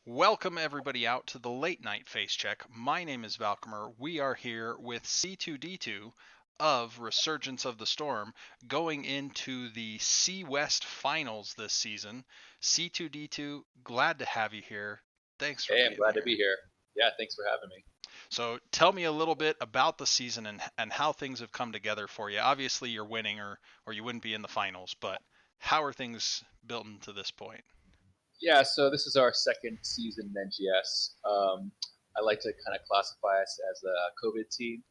Welcome everybody out to the Late Night Facecheck. My name is Valkamer. We are here with C2D2 of Resurgence of the Storm going into the C West Finals this season. C2D2, glad to have you here. Thanks for Hey, being I'm glad to here. be here. Yeah, thanks for having me. So tell me a little bit about the season and how things have come together for you. Obviously you're winning or you wouldn't be in the finals, but how are things built into this point? Yeah, so this is our second season in NGS. I like to kind of classify us as a COVID team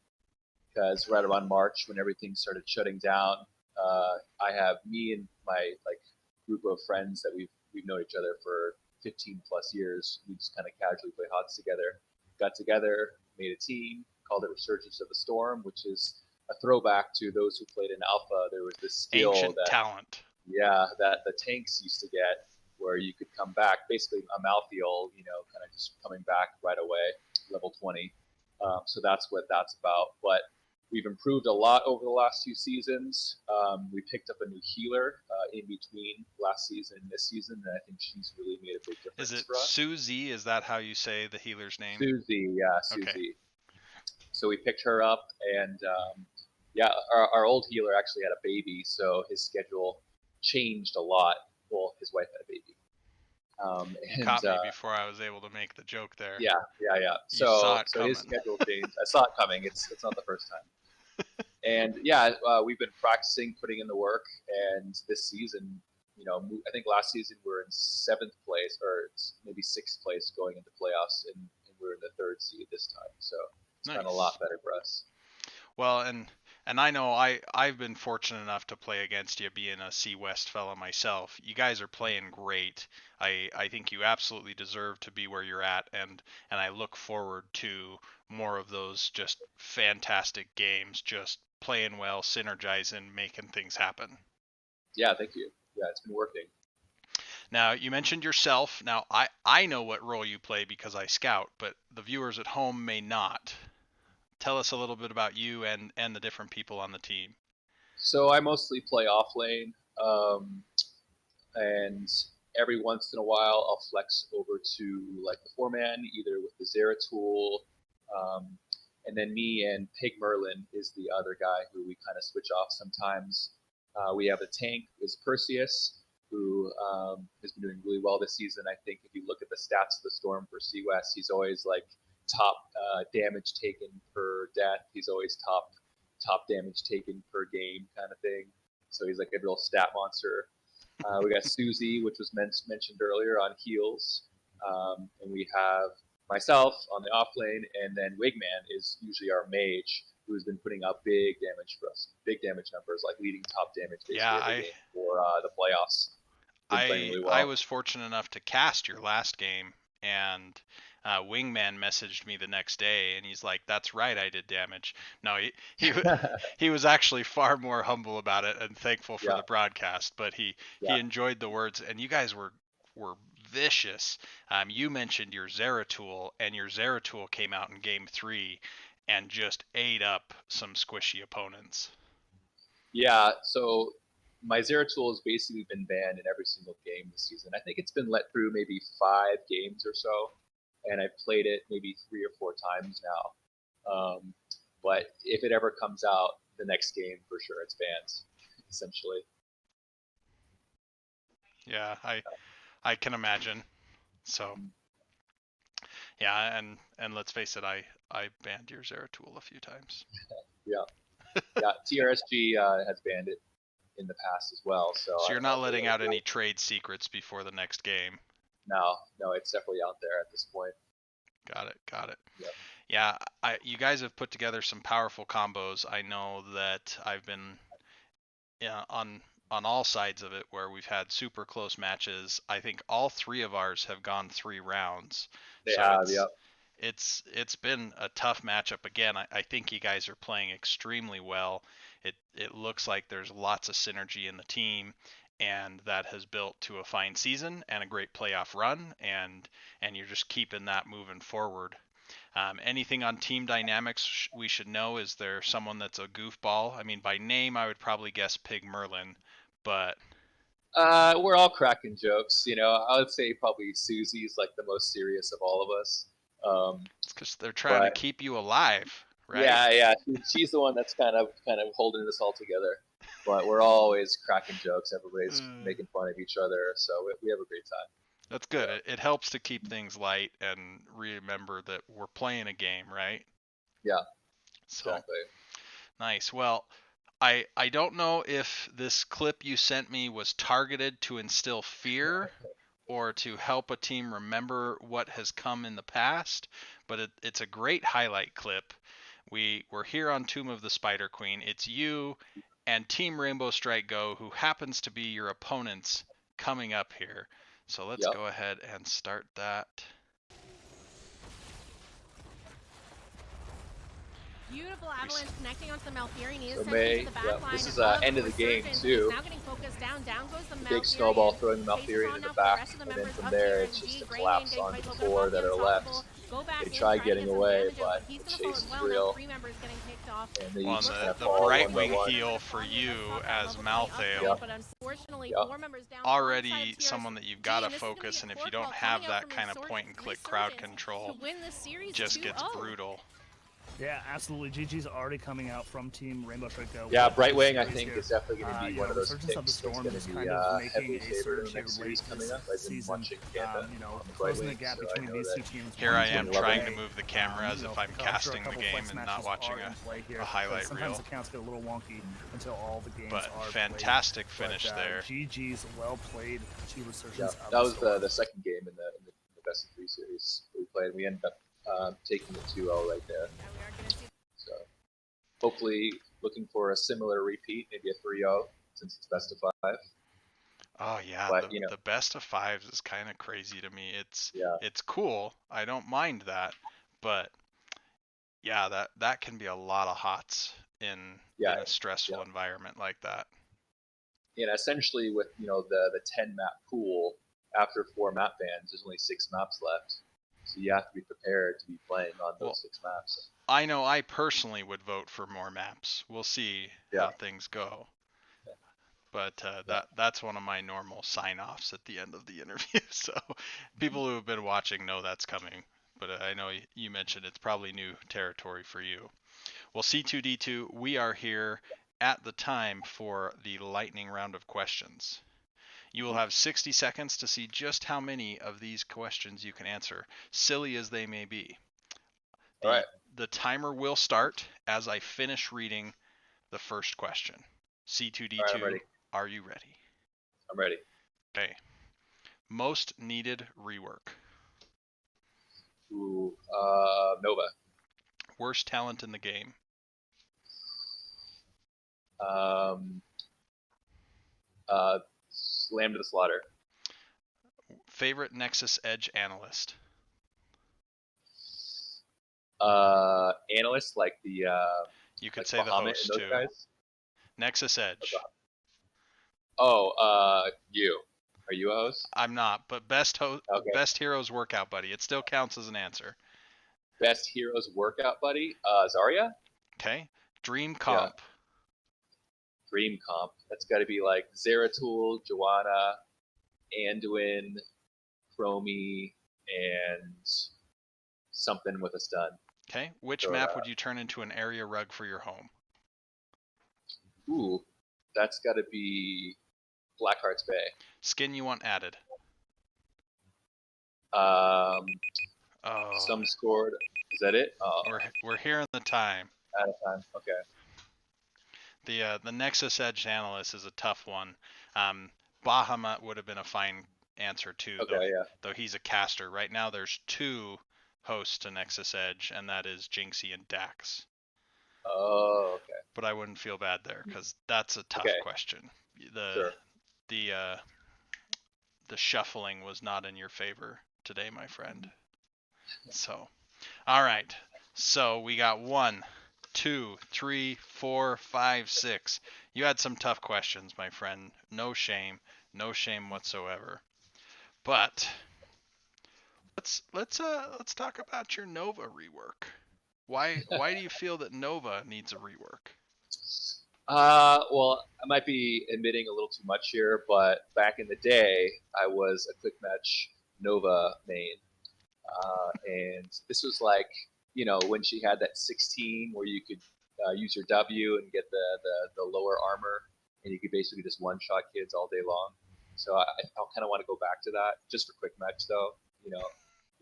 because right around March, when everything started shutting down, I have me and my group of friends that we've known each other for 15 plus years. We just kind of casually play HOTS together. Got together, made a team, called it Resurgence of the Storm, which is a throwback to those who played in Alpha. There was this skill Ancient that talent. yeah, that the tanks used to get, where you could come back, basically a mouthfeel, kind of just coming back right away, level 20. So that's what that's about. But we've improved a lot over the last two seasons. We picked up a new healer in between last season and this season, and I think she's really made a big Is difference it for us. Susie? Is that how you say the healer's name? Susie, yeah, Okay. Susie. So we picked her up, and yeah, our old healer actually had a baby, so his schedule changed a lot. Well, his wife had a baby, You and caught me before I was able to make the joke there. yeah. You saw So it so his coming. schedule changed. I saw it coming. It's not the first time. And yeah, we've been practicing, putting in the work, and this season, I think last season we were in seventh place or maybe sixth place going into playoffs, and we're in the third seed this time. So it's been a Nice. lot better for us. Well, and I know I've been fortunate enough to play against you being a C West fella myself. You guys are playing great. I think you absolutely deserve to be where you're at and I look forward to more of those just fantastic games, just playing well, synergizing, making things happen. Yeah, thank you. Yeah, it's been working. Now, you mentioned yourself. Now, I know what role you play because I scout, but the viewers at home may not. Tell us a little bit about you and the different people on the team. So I mostly play off lane, and every once in a while I'll flex over to like the four man, either with the Zera tool, um, and then me and Pig Merlin is the other guy who we kind of switch off sometimes. We have a tank is Perseus, who has been doing really well this season. I think if you look at the stats of the Storm for C West, he's always like top damage taken per death. He's always top damage taken per game kind of thing. So he's like a real stat monster. We got Susie, which was mentioned earlier, on heals, and we have myself on the off lane, and then Wigman is usually our mage, who's been putting up big damage for us, big damage numbers, like leading top damage Yeah, basically every game for the playoffs. Been playing I really I well. was fortunate enough to cast your last game, and Wingman messaged me the next day, and he's like, "That's right, I did damage." No, he was actually far more humble about it and thankful for Yeah, the broadcast, but he yeah. enjoyed the words, and you guys were vicious. You mentioned your Zeratul, and your Zeratul came out in game three and just ate up some squishy opponents. Yeah, so my Zeratul has basically been banned in every single game this season. I think it's been let through maybe 5 games or so, and I've played it maybe 3 or 4 times now. But if it ever comes out the next game, for sure it's banned, essentially. Yeah, I can imagine. So yeah, and let's face it, I banned your Zeratul a few times. Yeah, yeah. TRSG has banned it in the past as well, so So I you're don't know not if they're letting gonna out do any it. trade secrets before the next game. No, no, it's definitely out there at this point. Got it, got it. Yeah, Yeah, you guys have put together some powerful combos. I know that I've been, yeah, on all sides of it where we've had super close matches. I think all three of ours have gone 3 rounds. they So have. Yeah, it's been a tough matchup again. I think you guys are playing extremely well. It looks like there's lots of synergy in the team, and that has built to a fine season and a great playoff run, and you're just keeping that moving forward. Anything on team dynamics we should know? Is there someone that's a goofball? I mean, by name I would probably guess Pig Merlin, but We're all cracking jokes. I would say probably Susie's like the most serious of all of us. It's because they're trying to But keep you alive, right? yeah, she's the one that's kind of holding this all together. But we're always cracking jokes. Everybody's making fun of each other, so we have a great time. That's good. It helps to keep things light and remember that we're playing a game, right? Yeah, So exactly. nice. Well, I don't know if this clip you sent me was targeted to instill fear or to help a team remember what has come in the past, but it's a great highlight clip. We're here on Tomb of the Spider Queen. It's you and Team Rainbow Strike Go, who happens to be your opponents, coming up here. So let's Yep. go ahead and start that. Beautiful avalanche connecting onto the Malfurion. He is So sent May, into the back line this is of end of the game Resurgence. too. Now getting focused down. Down goes the Malfurion. Big snowball throwing the Faces Malfurion on in the now for the back, rest of the and then members from of there TRNG. it's just a Great collapse getting onto quite the low, four gonna that pop are the left. unstoppable. Go back They in, try try to getting get some away, damage out, but but he's the gonna fall chase as is well. Now real. 3 members getting picked off. And they Well, just kind of the fall one by Brightwing one. heal for you as Malthael. Yep. But unfortunately, Yep. 4 members down. Already someone that you've got to focus, and if you don't have that kind of point and click crowd to control, win the series just gets 2-0. brutal. Yeah, absolutely. GG's already coming out from Team Rainbow Strike Go. Yeah, Brightwing I think is definitely going to be one of those Resurgence of the picks that's Storm going is to kind be of heavily making a favored in surge the next here series late coming this up. I've been season. watching Canada You know, on the closing the Brightwing, gap so I between know these that two teams. Here I he's am gonna love trying it. to move the camera as if I'm casting the game and not watching a highlight sometimes reel. the counts get a little wonky until all the games But are fantastic played. finish there. GG's well played to Yeah, Resurgence of that was Storm. the second game in the best of 3 series we played. We ended up taking it 2-0 right there. So hopefully looking for a similar repeat, maybe a 3-0 since it's best of 5. Oh yeah, But, the best of 5s is kind of crazy to me. yeah, It's cool. I don't mind that, but yeah, that can be a lot of hots in a stressful environment like that. And essentially with the 10 map pool, after 4 map bans, there's only 6 maps left. So you have to be prepared to be playing on those 6 maps. I know I personally would vote for more maps. We'll see how things go. But that's one of my normal sign-offs at the end of the interview. So people who have been watching know that's coming. But I know you mentioned it's probably new territory for you. Well, C2D2, we are here at the time for the lightning round of questions. You will have 60 seconds to see just how many of these questions you can answer, silly as they may be. All right. The timer will start as I finish reading the first question. C2D2, All right, I'm ready. Are you ready? I'm ready. Okay. Most needed rework. Ooh, Nova. Worst talent in the game. Slam to the slaughter. Favorite Nexus Edge analyst. Analyst like the you could like say Bahamut the host and those too. Guys? Nexus Edge. You. Are you a host? I'm not, but best heroes workout buddy. It still counts as an answer. Best heroes workout buddy. Zarya. Okay. Dream comp. Yeah. Dream comp. That's got to be like Zeratul, Joanna, Anduin, Chromie, and something with a stun. Okay. Which map would you turn into an area rug for your home? Ooh, that's got to be Blackheart's Bay. Skin you want added? Some scored. Is that it? We're here in the time. Out of time. Okay. The Nexus Edge analyst is a tough one. Bahamut would have been a fine answer too, though he's a caster. Right now there's 2 hosts to Nexus Edge, and that is Jinxie and Dax. Oh, okay. But I wouldn't feel bad there because that's a tough question. The shuffling was not in your favor today, my friend. So, all right. So we got 1, 2, 3, 4, 5, 6. You had some tough questions, my friend. No shame whatsoever. But let's talk about your Nova rework. Why do you feel that Nova needs a rework? Well, I might be admitting a little too much here, but back in the day, I was a quick match Nova main, and this was like, when she had that 16 where you could use your W and get the lower armor, and you could basically just one shot kids all day long. So I kind of want to go back to that, just for quick match though.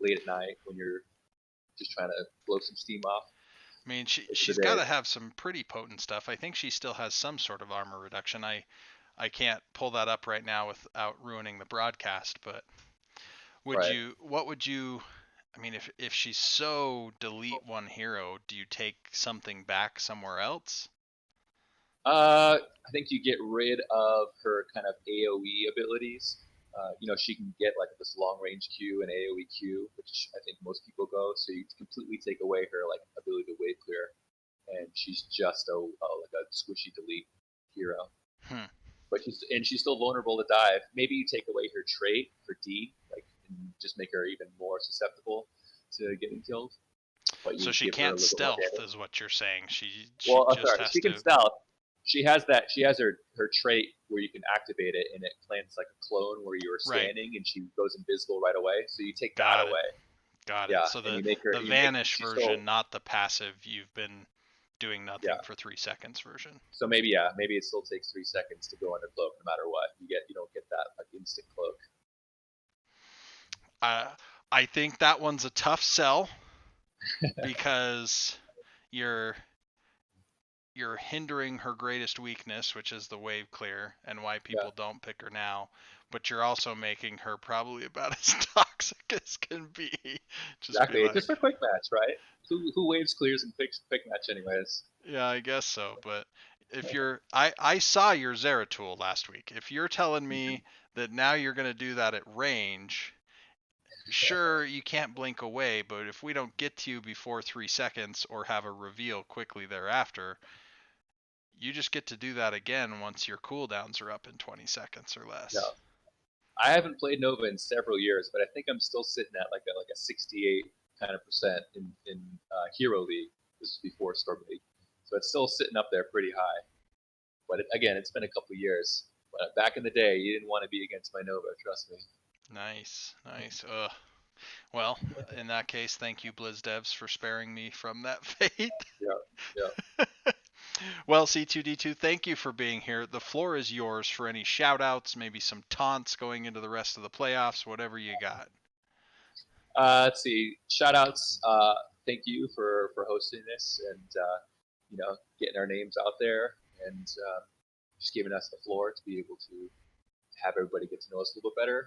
Late at night when you're just trying to blow some steam off. I mean, Those are she's the got to days. have some pretty potent stuff. I think she still has some sort of armor reduction. I can't pull that up right now without ruining the broadcast, but Right. what would you I mean, if she's so delete one hero, do you take something back somewhere else? I think you get rid of her kind of AOE abilities. She can get like this long range Q and AOE Q, which I think most people go. So you completely take away her like ability to wave clear, and she's just like a squishy delete hero. Hmm. But she's still vulnerable to dive. Maybe you take away her trait for D, like, and just make her even more susceptible to getting killed. But So you she give her a can't little bit more stealth, damage. is what you're saying. She Well, just sorry, has she can to. stealth. She has that. She has her trait where you can activate it, and it plants like a clone where you are Right. standing, and she goes invisible right away. So you take that Got it. away, Got it. yeah, So and the you make her. the You make vanish she's version, still, not the passive. You've been doing yeah. nothing for 3 seconds version. So maybe it still takes 3 seconds to go under cloak, no matter what. You don't get that like instant cloak. Uh, I think that one's a tough sell because you're you're hindering her greatest weakness, which is the wave clear, and why Yeah, people don't pick her now. But you're also making her probably about as toxic as can be. Just be exactly. It's like, just for quick match, right? Who waves clears and picks quick match anyways? yeah, I guess so. But if I saw your Zeratul last week. If you're telling me that now you're going to do that at range, sure, you can't blink away, but if we don't get to you before 3 seconds or have a reveal quickly thereafter, you just get to do that again once your cooldowns are up in 20 seconds or Yeah. less. I haven't played Nova in several years, but I think I'm still sitting at like a 68 kind of percent in Hero League. This is before Storm League, so it's still sitting up there pretty high. But again, it's been a couple years. But back in the day, you didn't want to be against my Nova. Trust me. Nice, nice. Well, in that case, thank you, Blizz Devs, for sparing me from that fate. Yeah, yeah. Well, C2D2, thank you for being here. The floor is yours for any shout outs, maybe some taunts going into the rest of the playoffs, whatever you got. Let's see. Shoutouts. Thank you for hosting this and getting our names out there and just giving us the floor to be able to have everybody get to know us a little bit better.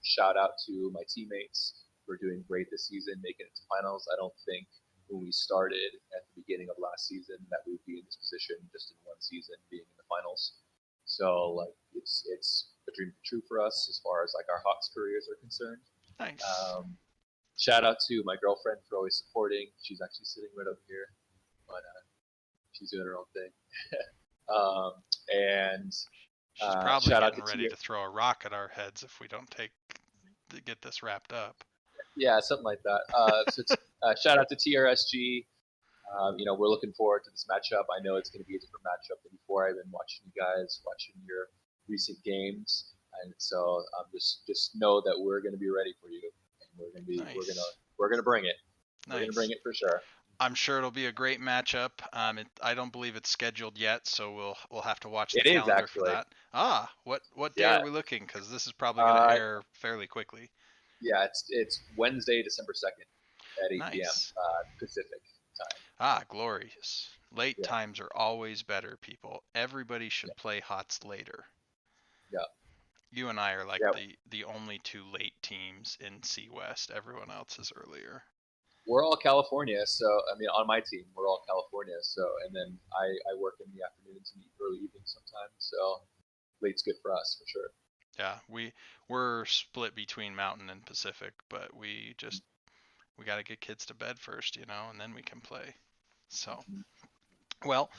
Shout out to my teammates for doing great this season, making it to finals. I don't think when we started at the beginning of last season that we'd be in this position just in one season being in the finals. So like it's a dream come true for us as far as like our Hawks careers are concerned. Nice. Um, Shout out to my girlfriend for always supporting. She's actually sitting right over here, but she's doing her own thing. um, and She's probably shout out getting to ready Tia. to throw a rock at our heads if we don't get this wrapped up. Yeah, something like that. Shout out to TRSG. We're looking forward to this matchup. I know it's going to be a different matchup than before. I've been watching you guys, watching your recent games, and so just know that we're going to be ready for you, and Nice. we're gonna bring it. We're gonna bring Nice. it for sure. I'm sure it'll be a great matchup. I don't believe it's scheduled yet, so we'll have to watch the It is calendar for actually. that. What day Yeah. are we looking? Because this is probably going to Uh, air fairly quickly. yeah. It's Wednesday, December 2nd at 8 p.m. Nice. Pacific time. Glorious. Late Yeah. times are always better, people. Everybody Yeah. should play HOTS later. Yeah. You and I are like Yeah. the only two late teams in C West. Everyone else is earlier. We're all California, so I mean, on my team, we're all California. So, and then I work in the afternoons and early evenings sometimes. So, late's good for us for sure. Yeah, we're split between Mountain and Pacific, but we got to get kids to bed first, and then we can play. So, well,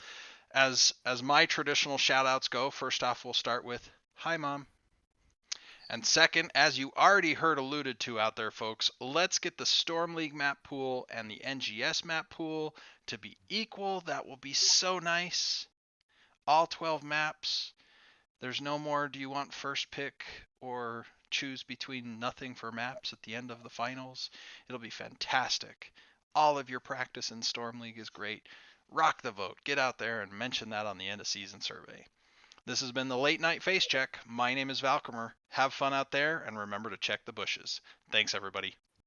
as my traditional shout outs go, first off we'll start with hi mom. And second, as you already heard alluded to out there, folks, let's get the Storm League map pool and the NGS map pool to be equal. That will be so nice. all 12 maps. There's no more do you want first pick or choose between nothing for maps at the end of the finals. It'll be fantastic. All of your practice in Storm League is great. Rock the vote. Get out there and mention that on the end of season survey. This has been the Late Night Facecheck. My name is Valkamer. Have fun out there and remember to check the bushes. Thanks, everybody.